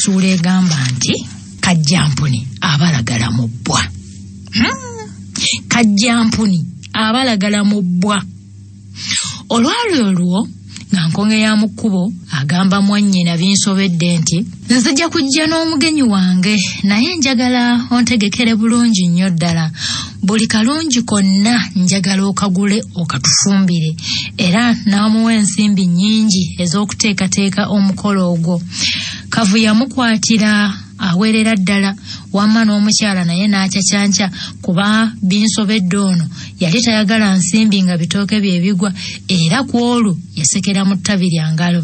ensuula egamba nti Kajjampuni abalagala mu bbwa. Kajjampuni abalagala mu bbwa. Olwali olwo nga nkonge ya mu kkubo agamba mwannyina binsobedde nti nzija kujja n'omugenyi wange naye njagala ontegekere bulungi nnyo ddala. Buli kalungi konna njagala okagule okatufumbire era n'amuwa ensimbi nnyingi ez'okuteekateeka omukolo ogwo. Kavu yamukwatira aweerera ddala wamma n'omukyala naye n'akyakyanca kuba binsobedde ono yali tayagala nsimbi nga bitooke bye bigwa era ku olwo yasekera mu ttabi lya ngalo.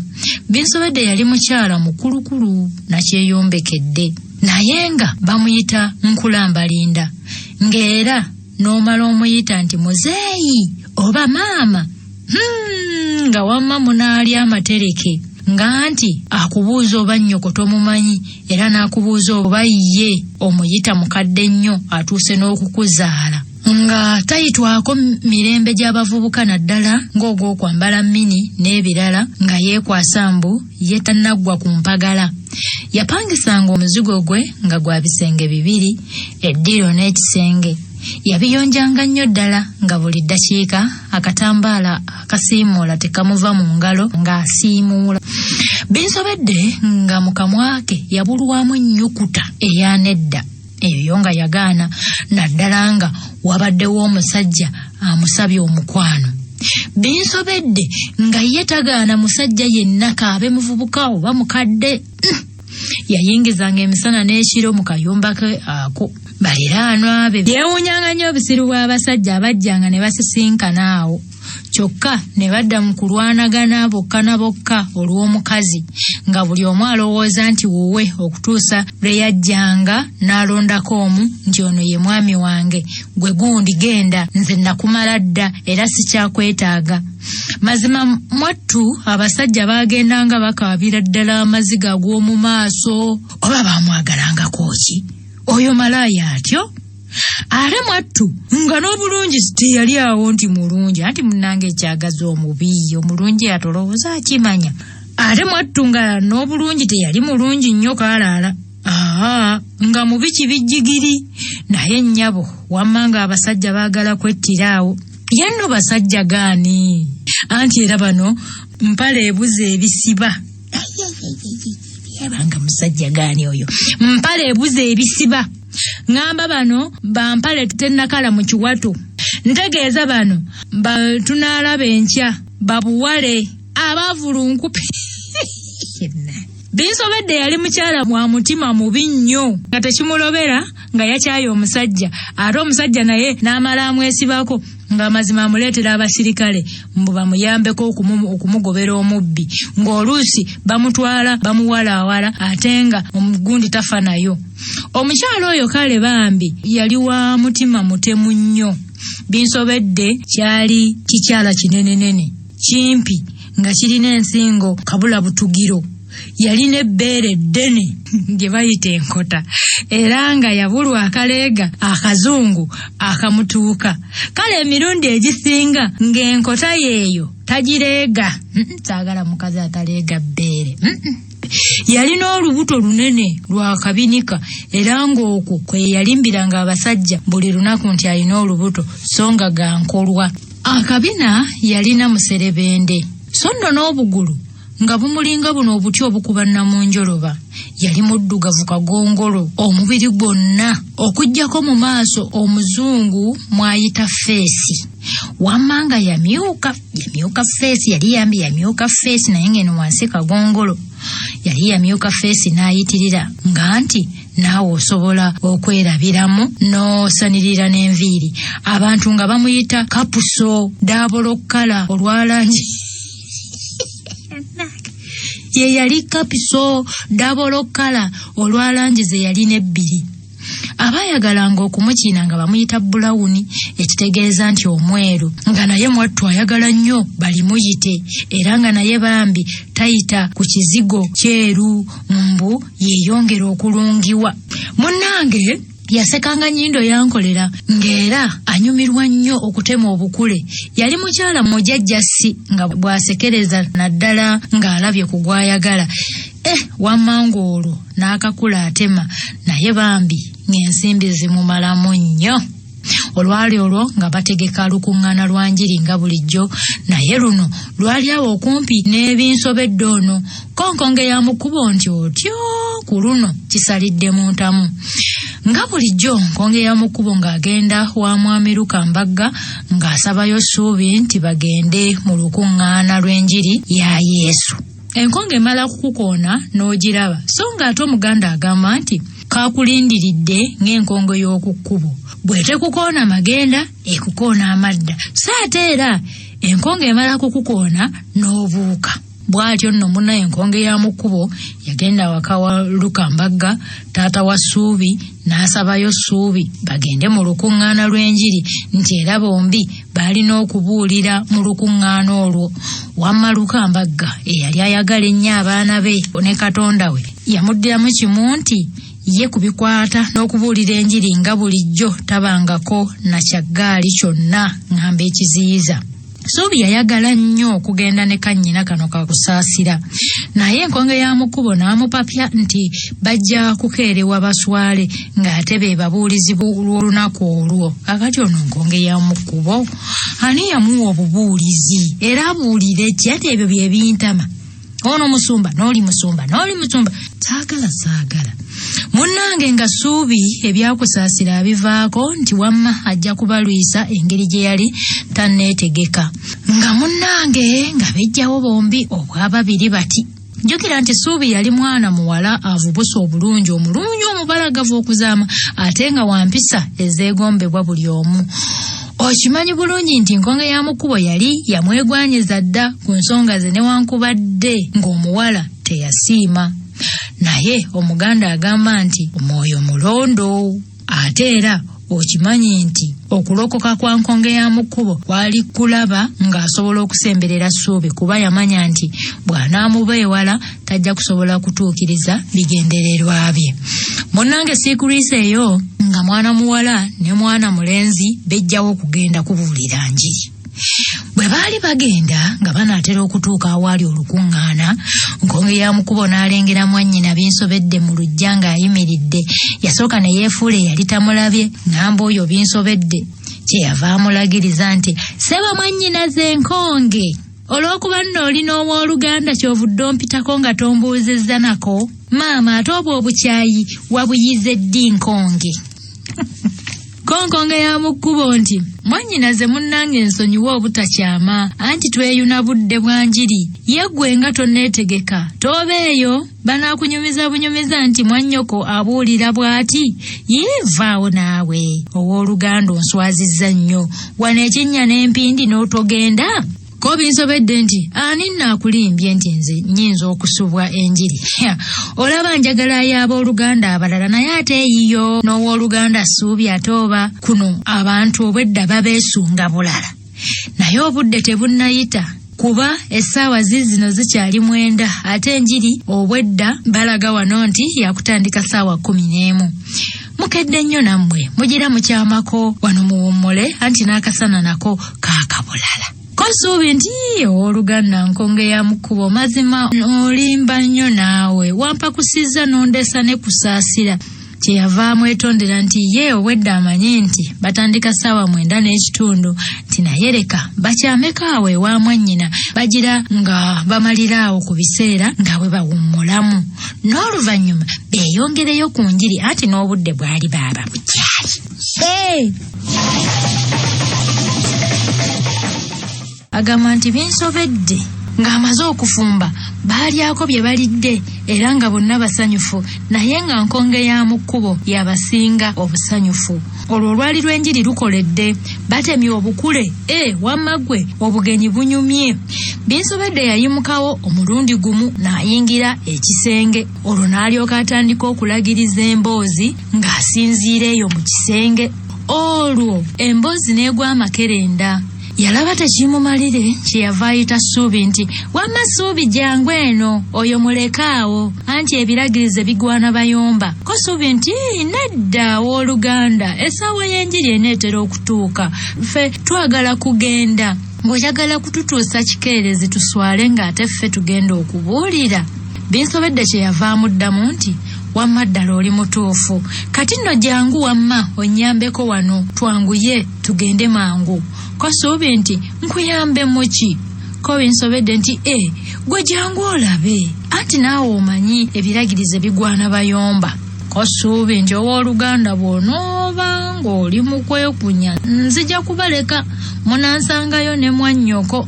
Binsobedde yali mukyala mukulukulu nakyeyombekedde naye nga bamuyita Nkulambalinda ng'era n'omala omuyita nti muzeeyi oba maama nga wamma munaali amatereke nga nti akubuuza oba nnyoko tomumanyi era n'akubuuza oba ye omuyita mukadde nnyo atuuse n'okukuzaala nga tayitwako mirembe gy'abavubuka naddala ng'ogw'okwambala mini n'ebirala nga yeekwasa mbu ye tannaggwa ku mpagala. Yapangisanga omuzigo gwe nga gwa bisenge 2 eddiro n'ekisenge. Yabiyonjanga nnyo ddala nga buli ddakiika akatambaala akasiimuula tekamuva mu ngalo ng'asiimuula. Binsobedde nga mu kamwa ke yabulwamu ennyukuta eyanedda eyo nga yagaana naddala nga wabaddewo omusajja amusabye omukwano. Binsobedde nga ye tagaana musajja yenna kaabe muvubuka oba mukadde. Yayingizanga emisana n'ekiro mu kayumba ke ako. Baliraanwa be byewuunyanga nnyo obusiru bw'abasajja abajjanga ne basisinkana awo kyokka ne badda mu kulwanagana bokka na bokka olw'omukazi nga buli omu alowooza nti wuwe okutuusa lwe yajjanga n'alondako omu nti ono ye mwami wange gwe gundi genda nze nakumala dda era sikyakwetaaga. Mazima mwattu abasajja baagendanga bakaabira ddala amaziga ag'omu maaso oba baamwagalangako ki oyo malaaya atyo. Ate mwattu nga n'obulungi teyali awo nti mulungi anti munnange ekyagaza omubi omulungi atolowooza akimanya. Ate mwattu nga n'obulungi teyali mulungi nnyo kaalaala nga mubi kibijjigiri naye nnyabo wamma nga abasajja baagala kwettira awo. Yanno basajja gaani anti era bano mpale ebuze ebisiba. Yabanga musajja gaani oyo mpale ebuze ebisiba. Ngamba bano bampale tennakala mu kiwato. Ntegeeza bano tunaalaba enkya babuwale abavulunkupi. Binsobedde yali mukyala mwa mutima mubi nnyo nga tekimulobera nga yakyaye omusajja ate omusajja naye n'amala amwesibako nga mazima amuleetera abasirikale mbu bamuyambeko okumugobera omubbi ng'oluusi bamutwala bamuwalaawala ate nga omugundi tafa nayo. Omukyala oyo kale bambi yali wa mutima mutemu nnyo. Binsobedde kyali kikyala kinenenene kimpi nga kirina ensingo kabula butugiro. Yalina ebbeere ddene gye bayita enkota era nga yabulwa akaleega akazungu akamutuuka. Kale emirundi egisinga ng'enkota yeeyo tagireega. Saagala mukazi ataleega bbeere. Yalina olubuto lunene lwa kabinika era ng'okwo kwe yalimbiranga abasajja buli lunaku nti alina olubuto so nga gankolwa. Akabina yalina muserebende so nno n'obugulu nga bumulinga buno obuti obukuba namunjoloba. Yali muddugavu kagongolo omubiri gwonna okujjako mu maaso omuzungu mwayita feesi. Wamma nga yamyuka feesi yali yambi yamyuka feesi naye ngeno wansi kagongolo. Yali yamyuka feesi n'ayitirira nga nti naawe osobola okwerabiramu n'osanirira n'enviiri. Abantu nga bamuyita Kapuso Dabolokala olwalangi. Ye yali Kapiso Dabolokala olwalangi ze yalina 2. Abayagalanga okumukina nga bamuyita Bulawuni ekitegeeza nti omweru nga naye mwattu ayagala nnyo balimuyite era nga naye bambi tayita ku kizigo kyeru mbu yeeyongera okulungiwa. Munnange yasekanga nnyindo yankolera ng'era anyumirwa nnyo okutema obukule. Yali mukyala mujjajjasi nga bw'asekereza naddala ng'alabye ku gwayagala. Wamangolo n'akakula atema naye bambi ng'ensimbi zimumalamu nnyo. Olwali olwo nga bategeka lukuŋŋaana lwa njiri nga bulijjo, naye luno lwali awo okumpi n'ebinsobedde ono. Konkonge ya mukubo nti otyo ku luno kisalidde mu ntamu. Nga bulijjo Nkonge ya mukubo ng'agenda wa mwami Lukambagga ng'asabayo Ssuubi nti bagende mu lukuŋŋaana lw'enjiri ya Yesu. Enkonge emala kukukoona n'ogiraba, so ng'ate omuganda agamba nti kaakulindiridde ng'enkonge y'oku kkubo. Bwe tekukoona magenda ekukoona amadda, so ate era enkonge emala kukukoona n'obuuka. Bw'atyo nno munna enkonge ya mu kkubo yagenda waka wa Lukambagga taata wa Ssuubi n'asabayo Ssuubi bagende mu lukuŋŋaana lw'enjiri nti era bombi balina okubuulira mu lukuŋŋaana olwo. Wamma Lukambagga eyali ayagala ennyo abaana be ne Katonda we yamuddiramu kimu nti ye kubikwata n'okubuulira enjiri nga bulijjo tabangako na kyaggaali kyonna ng'amba ekiziyiza. Ssuubi yayagala nnyo okugenda ne kannyina kano kakusaasira, naye enkonge ya mukubo n'amupapya nti bajja kukeerewa baswale ng'ate be babuulizi b'olunaku olwo. Kakati ono nkonge ya mukubo ani yamuwa obubuulizi era abuulire ki? Ate ebyo bye bintama. Ono musumba n'oli musumba n'oli musumba, saagala munnange nga Ssuubi ebyakusaasira abivaako nti wamma ajja kubalwisa engeri gye yali tanneetegeka, nga munnange nga bejjawo bombi obwababiri bati. Njukira nti Ssuubi yali mwana muwala avubusa obulungi, omulungi omubalagavu okuzaama, ate nga wampisa ezeegombebwa buli omu. Okimanyi bulungi nti Nkonge ya mukubo yali yamwegwanyiza dda ku nsonga ze newankubadde ng'omuwala teyasiima. Naye omuganda agamba nti omwoyo mulondo. Ate era okimanyi nti okulokoka kwa Nkonge ya mukubo kwali kulaba ng'asobola okusemberera Ssuubi, kuba yamanya nti bw'anaamuba ewala tajja kusobola kutuukiriza bigendererwa bye. Munnange siikuriisa eyo nga mwana muwala ne mwana mulenzi bejjawo kugenda kubuulira njiri. Bwe baali bagenda nga banaatera okutuuka awaali olukuŋŋaana, Nkonge ya mukubo n'alengera mwannyina Binsobedde mu luggya ng'ayimiridde. Yasooka ne yeefuula eyali tamulabye, ng'amba oyo Binsobedde kyeyava amulagiriza nti seba mwannyina ze Nkonge, olw'okuba nno oli n'owooluganda kyovudde ompitako nga tombuuzizza nako. Maama ate obwo obukyayi wabuyize ddi Nkonge? Nkonge ya mukubo nti mwannyinaze munnange nsonyiwa obutakyama, anti tweyuna budde bwa njiri, yeggwe nga tonneetegeka tobeeyo banaakunyumiza bunyumiza nti mwannyoko abuulira bw'ati. Yeevaawo naawe owooluganda onswazizza nnyo, wano ekinnya n'empindi n'otogenda. Ko Binsobedde nti ani naakulimbye nti nze nnyinza okusubwa enjiri? Olaba njagala y'abooluganda abalala, naye ate eyiyo n'owooluganda Ssuubi atooba kuno abantu obwedda babeesunga bulala. Naye obudde tebunnayita kuba essaawa zino zikyali 9, ate enjiri obwedda balaga wano nti yakutandika ssaawa 11. Mukedde nnyo nammwe mugira mukyamako wano muwummule, anti n'akasana nako kaakabulala. Ko Ssuubi nti owooluganda Nkonge ya mukubo mazima olimba nnyo naawe, wampakusizza n'ondesa ne kusaasira. Kyeyava amwetondera nti ye obwedda amanyi nti batandika ssaawa 9:30, nti naye leka bakyameko awo ewa mwannyina bagira nga bamalira awo ku biseera nga bwe bawummulamu, n'oluvannyuma beeyongereyo ku njiri, anti n'obudde bwali baaba bukyali. Agamba nti Binsobedde ng'amaze okufumba baalyako bye balidde era nga bonna basanyufu, naye nga Nkonge ya mukubo yabasinga obusanyufu. Olwo olwali lw'enjiri lukoledde, batemye obukule, wamma ggwe obugenyi bunyumye. Binsobedde yayimukawo omulundi gumu n'ayingira ekisenge. Olwo n'alyoka atandika okulagiriza emboozi ng'asinziira eyo mu kisenge. Olwo emboozi n'egwa amakerenda. Yalaba tekimumalire, kyeyava ayita Ssuubi nti wamma Ssuubi jangu eno, oyo mulekaawo, anti ebiragirize bigwana bayomba. Ko Ssuubi nti nedda owooluganda, essaawa y'enjiri eneetera okutuuka, ffe twagala kugenda, ng'oyagala kututuusa kikeerezi tuswale ng'ate ffe tugenda okubuulira. Binsobedde kye yava amuddamu nti wamma ddala oli mutuufu, kati nno jangu wamma onnyambeko wano, twanguye tugende mangu. Ko Suubi nti nkuyambe muki? Ko Binsobedde nti gwe jangu olabe, anti naawe omanyi ebiragirize bigwana bayomba. Ko Suubi nti owooluganda bw'onooba ng'oli mu kwekunya nzija kubaleka munansangayo ne mwannyoko.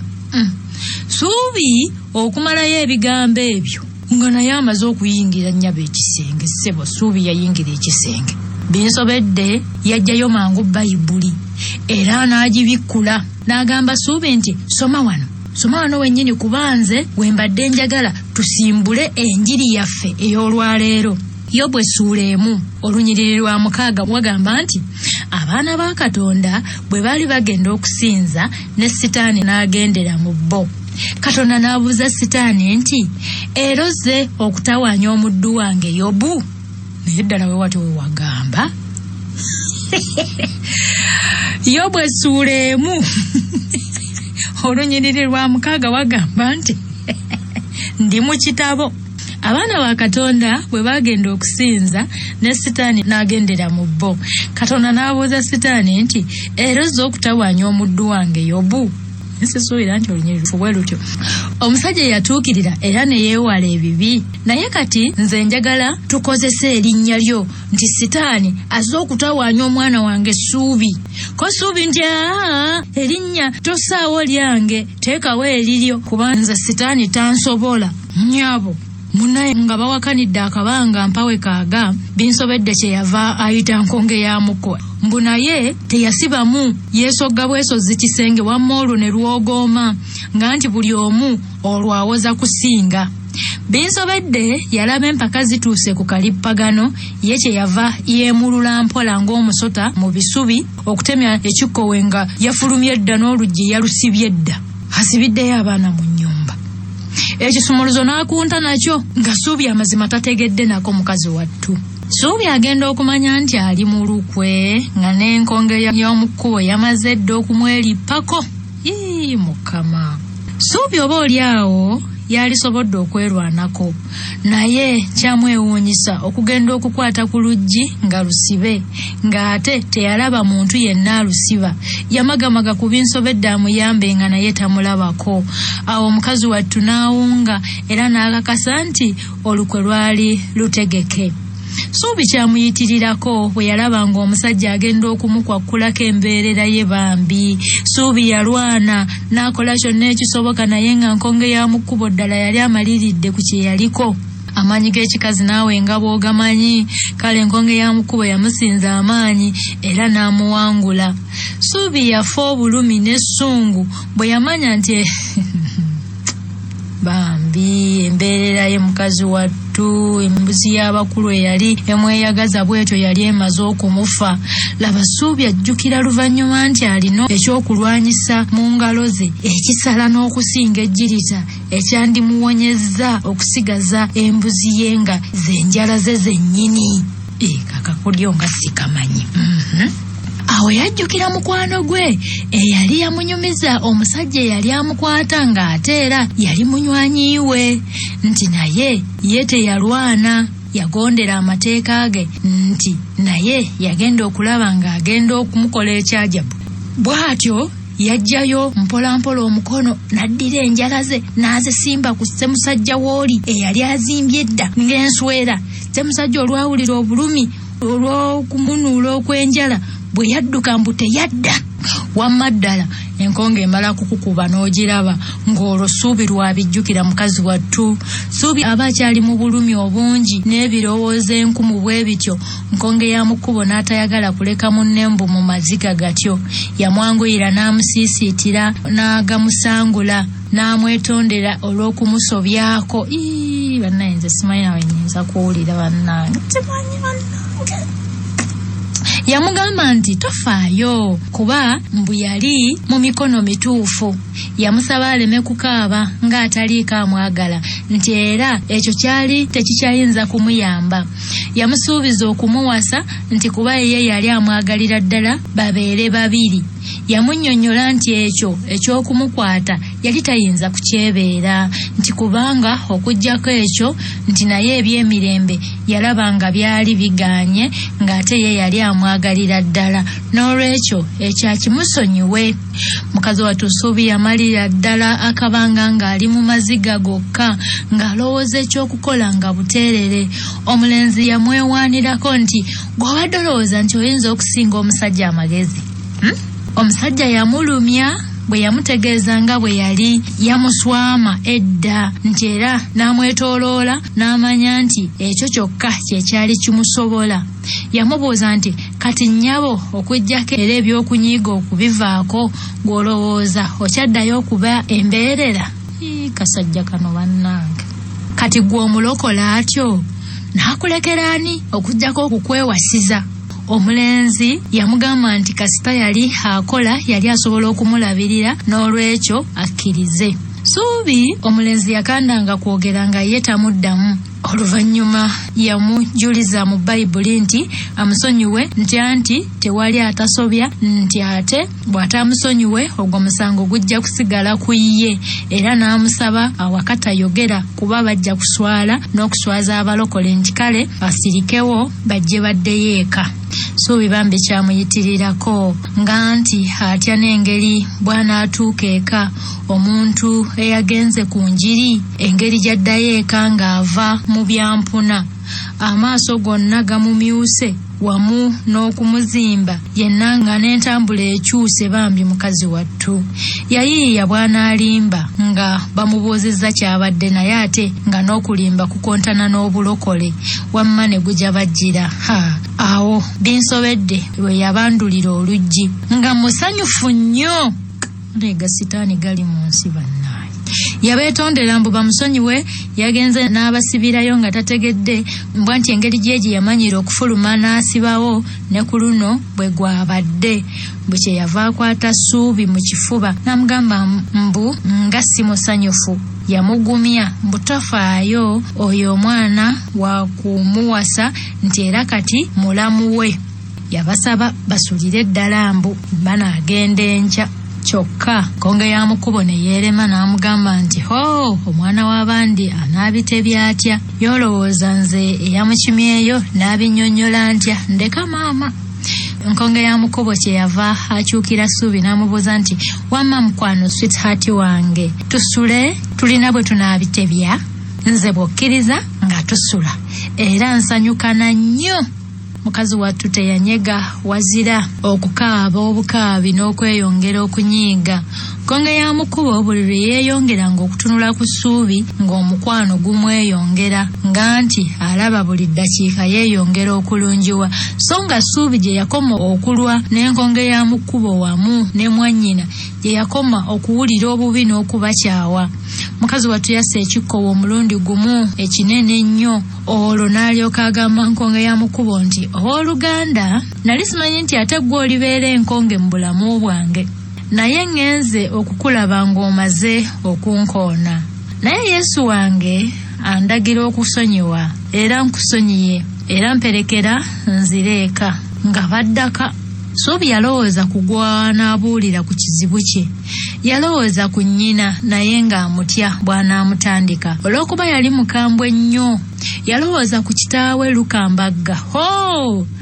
Suubi okumalayo ebigambo ebyo nga naye amaze okuyingira nnyaba ekisenge. Ssebo Suubi yayingira ekisenge. Binsobedde yajjayo mangu Bayibuli era n'agibikkula n'agamba Suubi nti soma wano wennyini kubanze wembadde njagala tusimbule enjiri yaffe ey'olwaleero. Yobu essuula 1 olunyiriri lwa 6 wagamba nti abaana ba Katonda bwe baali bagenda okusinza ne Sitaani n'agendera mu bo. Katonda n'abuuza Sitaani nti eroze okutawaanya omuddu wange Yobu? Naye ddala we wati we wagamba. Yobu essuula 1 olunyiriri lwa 6 wagamba nti ndi mu kitabo. Abaana ba Katonda bwe bagenda okusinza ne Sitaani n'agendera mu bo. Katonda n'abuuza Sitaani nti eroze okutawaanya omuddu wange Yobu? Nsuubira nti olunyiriri bwe lutyo. Omusajja yatuukirira era ne yeewala ebibi. Naye kati nze njagala tukozese erinnya lyo nti Sitaani azze okutawaanya omwana wange Suubi. Ko Suubi nti erinnya tosaawo lyange, teekawo eriryo kuba nze Sitaani tansobola. Nnyabo munaye nga bawakanidde akabanga mpawe kaaga, Binsobedde kye yava ayita nkonge ya muko. Mbu naye teyasibamu, yeesogga bwesozi kisenge wamma olwo ne lwogooma nga nti buli omu olwawoza kusinga. Binsobedde yalaba empaka zituuse ku kalippagano, ye kye yava yeemulula mpola ng'omusota mu bisubi okutemya ekikkowe nga yafulumye edda n'oluggi yalusibye edda. Asibiddeyo abaana mu nnyumba. Ekisumuluzo n'akunta nakyo nga Suubi amazima tategedde nako mukazi wattu. Suubi agenda okumanya nti ali mu lukwe nga n'enkonge y'omukkubo yamaze dda okumwerippako. Mukama. Suubi oba oli awo yalisobodde okwerwanako, naye kyamwewuunyisa okugenda okukwata ku luggi nga lusibe, ng'ate teyalaba muntu yenna alusiba. Yamagamaga ku Binsobedde amuyambe nga naye tamulabako. Awo omukazi wattu n'awunga era n'akakasa nti olukwe lwali lutegeke. Suubi kyamuyitirirako bwe yalaba ng'omusajja agenda okumukwakulako embeerera ye bambi. Suubi yalwana n'akola kyonna ekisoboka, naye nga nkonge ya mu kkubo ddala yali amaliridde ku kye yaliko. Amaanyi g'ekikazi naawe nga bw'ogamanyi, kale enkonge ya mu kkubo yamusinza amaanyi era n'amuwangula. Suubi yafa obulumi n'essungu bwe yamanya nti bambi embeerera ye mukazi wattu, embuzi y'abakulu eyali emweyagaza bwetyo yali emaze okumufa. Laba Suubi ajjukira luvannyuma nti alina ekyokulwanyisa mu ngalo ze ekisala n'okusinga ejjirita ekyandimuwonyezza okusigaza embuzi ye nga zenjala ze zennyini. Kakakulyo nga sikamanyi. Awo yajjukira mukwano gwe eyali yamunyumiza, omusajja eyali amukwata ng'ate era yali munywanyi we, nti naye ye teyalwana, yagondera amateeka ge, nti naye yagenda okulaba ng'agenda okumukola ekyajabu. Bw'atyo yajjayo mpolampola omukono n'addira enjala ze n'azisimba ku ssemusajja w'oli eyali azimbye edda ng'enswera. Ssemusajja olwawulira obulumi olw'okumunuula okw'enjala bwe yadduka mbu teyadda. Wamma ddala enkonge emala kukukuba n'ogiraba ng'olwo Suubi lwabijjukira mukazi wattu. Suubi aba akyali mu bulumi obungi n'ebirowoozo enkumu bwe bityo. Nkonge ya mu kkubo n'atayagala kuleka munnembu mu maziga gatyo. Yamwanguyira n'amusiisiitira n'agamusangula n'amwetondera olw'okumusobyako. Bannaye nze simanyi nawe nnyinza kuwulira bannange. Simanyi bannange. Yamugamba nti tofaayo kuba mbu yali mu mikono mituufu. Yamusaba aleme kukaaba ng'ataliiko amwagala, nti era ekyo kyali tekikyayinza kumuyamba. Yamusuubiza okumuwasa nti kuba ye yali amwagalira ddala babeere babiri. yamunnyonnyola nti ekyo eky'okumukwata yali tayinza kukyebeera nti kubanga okuggyako ekyo nti naye eby'emirembe yalabanga byali biganye ng'ate ye yali amwagalira ddala n'olwekyo ekyakimusonyiwe. Mukazi wattu Ssuubi yamalira ddala akabanga ng'ali mu maziga gokka ng'alowooza ekyokukola nga buteerere. Omulenzi yamwewaanirako nti gw'obadde olowooza nti oyinza okusinga omusajja amagezi. Omusajja yamulumya bwe yamutegeeza nga bwe yali yamuswama edda nti era n'amwetooloola n'amanya nti ekyo kyokka kyekyali kimusobola. Yamubuuza nti kati nnyabo okuggyako era ebyokunyiiga okubivaako gw'olowooza okyaddayo okuba embeerera? Kasajja kano bannange, kati gwe omulokola atyo n'akulekera ani okuggyako okukwewasiza? Omulenzi yamugamba nti kasita yali akola yali asobola okumulabirira n'olwekyo akkirize. Ssuubi omulenzi yakandanga kwogera nga ye tamuddamu. Oluvannyuma yamujuliza mu Bayibuli nti amusonyiwe nti anti tewali atasobya nti ate bw'atamusonyiwe ogwo musango gujja kusigala ku ye, era n'amusaba awakatayogera kuba bajja kuswala n'okuswaza abalokole nti kale basirikewo bajje baddeyo eka. Ssuubi bambi kyamuyitirirako nga nti atya n'engeri bw'anaatuuka eka omuntu eyagenze ku njiri, engeri gy'addayo eka ng'ava mu byampuna, amaaso gonna gamumyuse wamu n'okumuzimba yenna nga n'entambula ekyuse. Bambi mukazi wattu yayiiya bw'anaalimba nga bamubuuzizza kyabadde, naye ate nga n'okulimba kukontana n'obulokole wamma ne gujja bajjira. Awo binsobedde we yabandulira oluggi nga musanyufu nnyo. Lega sitaani gali mu nsi bannaye. Yabeetondera mbu bamusonyiwe, yagenze n'abasibirayo nga tategedde mbwa nti engeri gye yamanyira okufuluma n'asibawo ne ku luno bwe gwabadde. Bwe kye yava akwata Ssuubi mu kifuba n'amugamba mbu nga si musanyufu. Yamugumya mbu tofaayo, oyo omwana wa kumuwasa nti era kati mulamu we. Yabasaba basulire ddala mbu banaagenda enkya. Kyokka konge ya mukubo ne yeerema n'amugamba nti omwana w'abandi anaabite byatya, y'olowooza nze eyamukimyeyo n'abinnyonnyola ntya? Ndeka maama. Nkonge ya mukubo kye yava akyukira Ssuubi n'amubuuza nti wamma mukwano sweetheart wange, tusule tulina bwe tunaabitebya? Nze bw'okkiriza nga tusula era nsanyukana nnyo. Mukazi wattu teyanyega wazira okukaaba obukaabi n'okweyongera okunyiiga. Konge ya mukubo buli lwe yeeyongeranga okutunula ku Ssuubi ng'omukwano gumweyongera nga nti alaba buli ddakiika yeeyongera okulungiwa, so nga Ssuubi gye yakoma okulwa n'enkonge ya mukubo wamu ne mwannyina gye yakoma okuwulira obubi n'okubakyawa. Mukazi wattu yassa ekikkowo omulundi gumu ekinene ennyo. Olwo n'alyoka agamba nkonge ya mukubo nti owooluganda, nali simanyi nti ate gwe olibeera enkonge mu bulamu bwange, naye ngenze okukulaba ng'omaze okunkoona. Naye Yesu wange andagira okusonyiwa era nkusonyiye era mperekera nzire eka. Nga baddaka Ssuubi yalowooza kugwa n'abuulira ku kizibu kye. Yalowooza ku nnyina naye ng'amutya bw'anaamutandika olw'okuba yali mukambwe nnyo. Yalowooza ku kitaawe Lukambagga.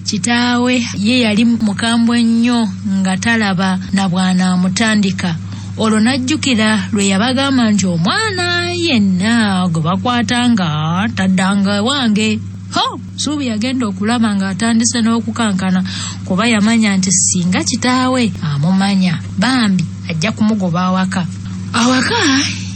Kitaawe ye yali mukambwe nnyo nga talaba na bw'anaamutandika. Olwo n'ajjukira lwe yabagamba nti omwana yenna gwe bakwata nga taddanga wange. Ssuubi yagenda okulaba ng'atandise n'okukankana kuba yamanya nti singa kitaawe amumanya bambi ajja kumugoba awaka.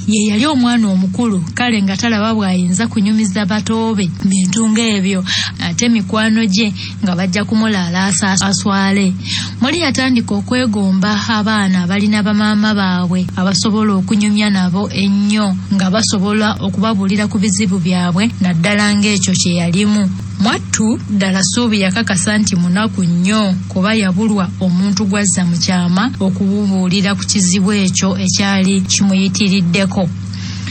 Ye yali omwana omukulu, kale nga talaba bw'ayinza kunyumiza batoobe bintu ng'ebyo, ate mikwano gye nga bajja kumulaalaasa aswale. Muli yatandika okwegomba abaana abalina bamaama baabwe abasobola okunyumya nabo ennyo nga basobola okubabuulira ku bizibu byabwe naddala ng'ekyo kye yalimu. Mwattu ddala Ssuubi yakakasa nti munaku nnyo kuba yabulwa omuntu gw'azza mu kyama okububuulira ku kizibu ekyo ekyali kimuyitiriddeko.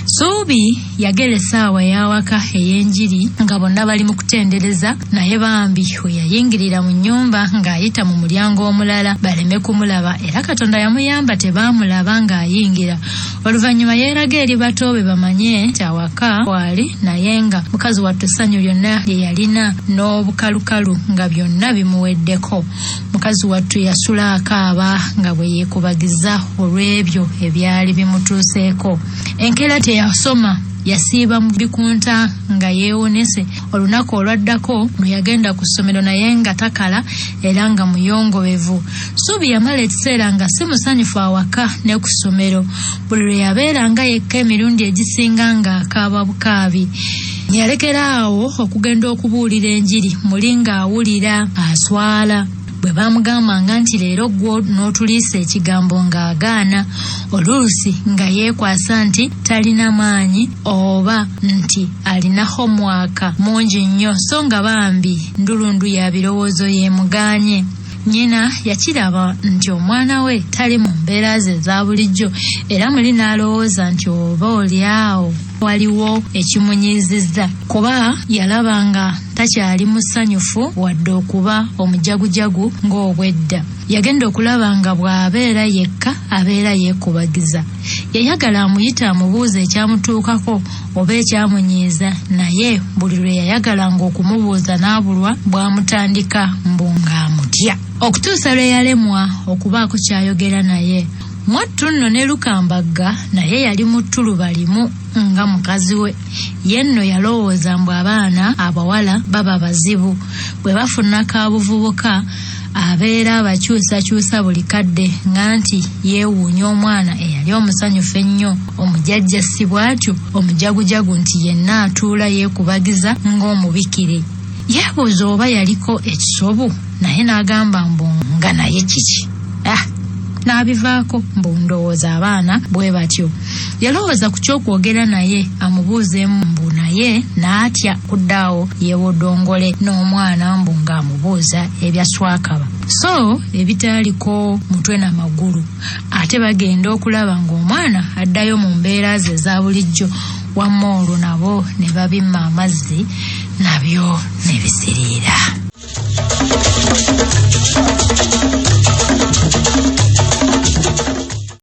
Suubi yagera essaawa y'awaka ey'enjiri nga bonna bali mu kutendereza, naye bambi we yayingirira mu nnyumba ng'ayita mu mulyango omulala baleme kumulaba, era Katonda yamuyamba tebaamulaba ng'ayingira. Oluvannyuma yeeraga eri bato be bamanye nti awaka wali, naye nga mukazi wattu essanyu lyonna lye yalina n'obukalukalu nga byonna bimuweddeko. Mukazi wattu yasula akaaba nga bwe yeekubagiza olw'ebyo ebyali bimutuuseeko. Enkeera teyasoma, yasiiba mu bikunta nga yeewonese. Olunaku olwaddako lwe yagenda ku ssomero naye nga takala era nga muyongobevu. Suubi yamala ekiseera nga si musanyufu awaka ne ku ssomero. Buli lwe yabeeranga yekka emirundi egisinga ng'akaaba bukaabi. Yalekera awo okugenda okubuulira enjiri, muli ng'awulira aswala. Bwe baamugambanga nti leero gwo n'otuliisa ekigambo ng'agaana, oluusi nga yeekwasa nti talina maanyi oba nti alina homework mungi nnyo, so nga bambi ndulundu ya birowoozo yeemuganye. Nnyina yakiraba nti omwana we tali mu mbeera ze eza bulijjo, era muli n'alowooza nti oba oliawo waliwo ekimunyizizza, kuba yalaba nga takyali musanyufu wadde okuba omujagujagu ng'obwedda. Yagenda okulaba nga bw'abeera yekka abeera yeekubagiza. Yayagala amuyita amubuuza ekyamutuukako oba ekyamunyiiza, naye buli lwe yayagalanga okumubuuza n'abulwa bw'amutandika mbu ng'amutya, okutuusa lwe yalemwa okubaako ky'ayogera naye. Mwattu nno ne Lukambagga naye yali mu ttuluba limu nga mukazi we. Ye nno yalowooza mbu abaana abawala baba bazibu, bwe bafuna kaabuvubuka abeera abakyusakyusa buli kadde, nga nti yeewuunya omwana eyali omusanyufu ennyo. Omujjajja si bw'atyo, omujagujagu nti yenna atuula yeekubagiza ng'omubikire. Yeebuuza oba yaliko ekisobu, naye n'agamba mbu nga naye kiki? N'abivaako mbu ndowooza abaana bwe batyo. Yalowooza ku ky'okwogera naye amubuuzeemu mbu, naye n'atya kuddaawo yeewodongole n'omwana mbu ng'amubuuza ebya swakaba, so ebitaaliko mutwe n'amagulu. Ate bagenda okulaba ng'omwana addayo mu mbeera ze eza bulijjo, wamma olwo nabo ne babimma amazzi nabyo ne bisiriira.